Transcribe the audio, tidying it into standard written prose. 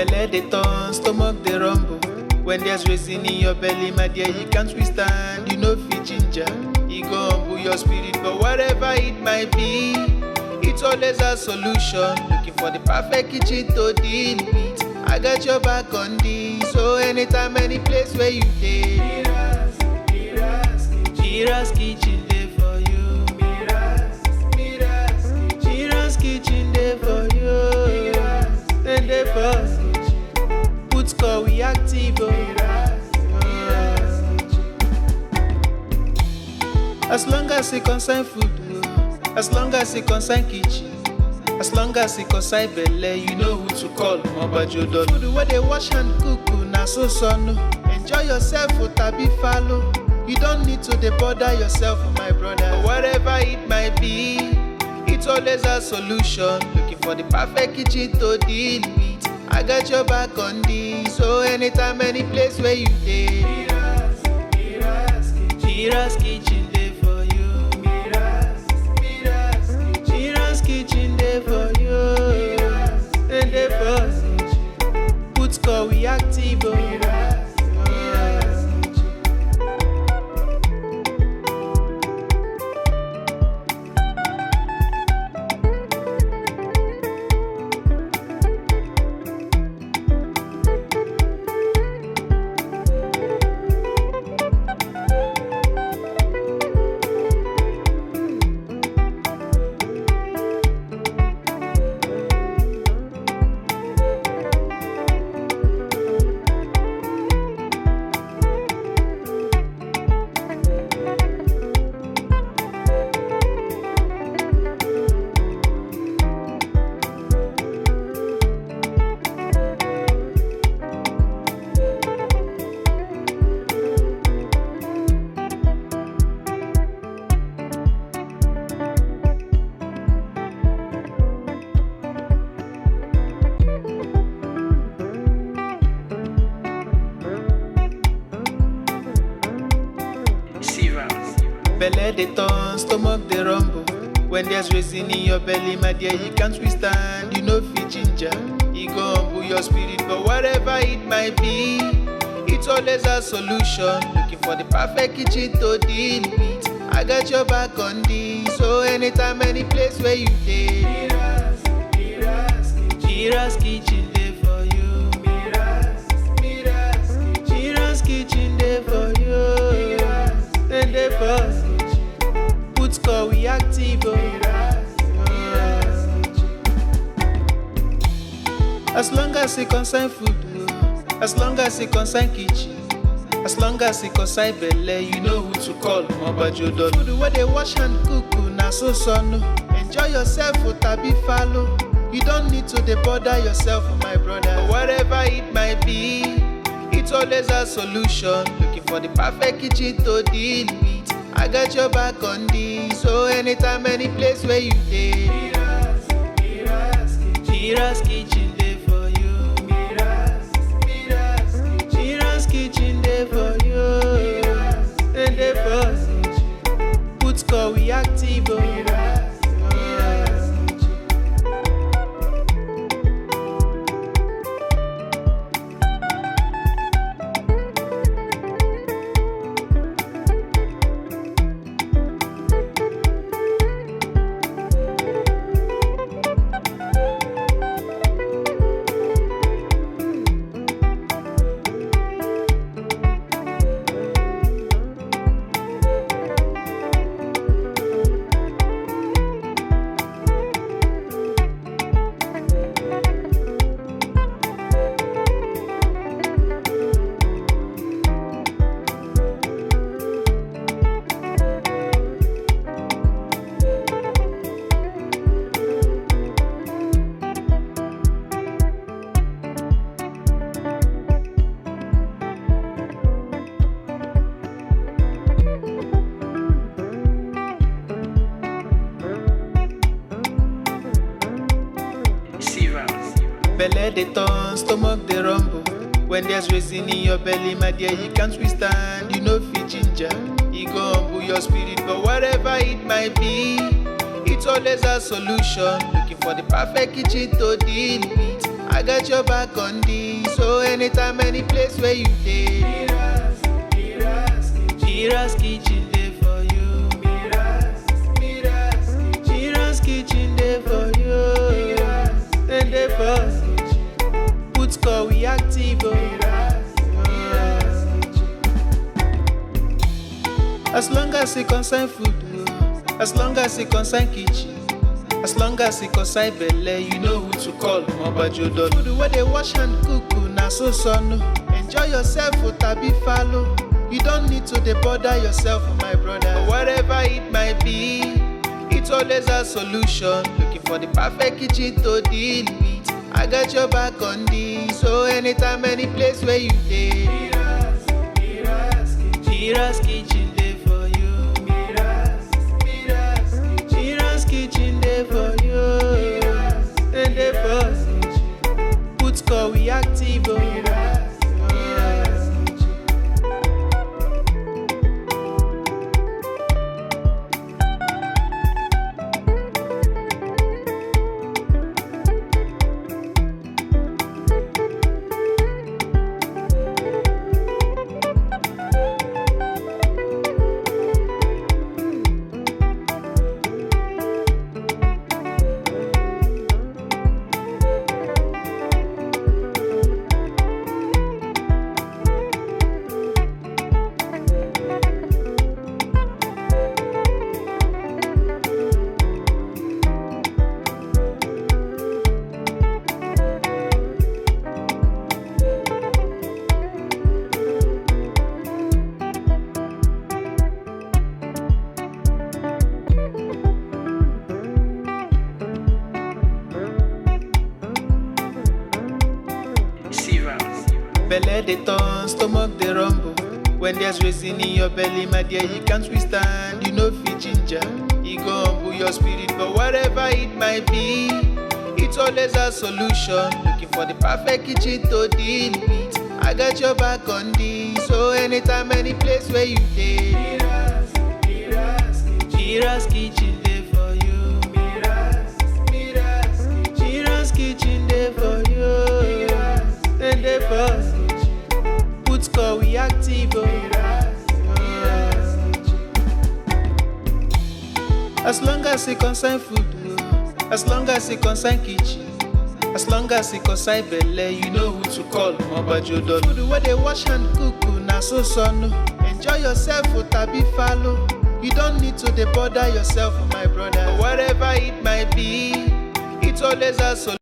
Belle dey turn, stomach dey rumble. When there's reason in your belly, my dear, you can't withstand. You know fit ginger, it go humble your spirit. But whatever it might be, it's always a solution. Looking for the perfect kitchen to deal with. I got your back on this. So anytime, any place where you dey, MIRA'S kitchen dey for you. MIRA'S kitchen dey for you. Then dey for put score we active. As long as it concern food, as long as it concern kitchen, as long as it concern belle, you know who to call. Mobajodo food where they wash and cook, na so son. Enjoy yourself, tabi follow. You don't need to bother yourself, my brother. But whatever it might be, it's always a solution. Looking for the perfect kitchen to deal with. I got your back on this. So anytime, any place where you dey, MIRA'S kitchen dey for you. MIRA'S kitchen dey for you. And dey for put score we active. Belle dey turn, stomach dey rumble. When there's reason in your belly, my dear, you can't withstand. You know fit ginger, it go humble your spirit. But whatever it might be, it's always a solution. Looking for the perfect kitchen to deal with. I got your back on this. So anytime, any place where you dey, MIRA'S kitchen dey for you. MIRA'S kitchen dey for you. And dey for put score we active. As long as it concern food, as long as it concern kitchen, as long as it concern belle, you know who to call. Mobajodo food where they wash and cook, na so son. Enjoy yourself, tabi follow. You don't need to bother yourself, my brother. But whatever it might be, it's always a solution. Looking for the perfect kitchen to deal with. I got your back on this. So anytime, any place where you dey, MIRA'S kitchen dey for you. MIRA'S kitchen dey for you. And dey for put score we active. Belle dey turn, stomach dey rumble. When there's reason in your belly, my dear, you can't withstand. You know fit ginger, it go humble your spirit. But whatever it might be, it's always a solution. Looking for the perfect kitchen to deal with. I got your back on this. So anytime, any place where you dey, MIRA'S kitchen dey for you. MIRA'S kitchen dey for you. Then dey for put call we active. As long as it concern food, as long as it concern kitchen, as long as it concern belle, you know who to call. Mobajodo. Food where they wash and cook, na so no. Enjoy yourself, tabi follow. You don't need to dey bother yourself, my brother. But whatever it might be, it's always a solution. Looking for the perfect kitchen to deal with. I got your back on this. So anytime, any place where you dey, MIRA'S kitchen dey for you. MIRA'S kitchen dey for you. Then dey for put call we active. Belle dey turn, stomach dey rumble. When there's reason in your belly, my dear, you can't withstand. You know fit ginger, you go humble your spirit. But whatever it might be, it's always a solution. Looking for the perfect kitchen to deal with. I got your back on this. So anytime, any place where you dey, MIRA'S kitchen dey for you. MIRA'S kitchen dey for you. Then dey for put call we active. As long as it concern food, as long as it concern kitchen, as long as it concern belle, you know who to call. Mobajodo. Food where they wash and cook, na so no. Enjoy yourself, tabi follow. You don't need to dey bother yourself, my brother. But whatever it might be, it's always a solution.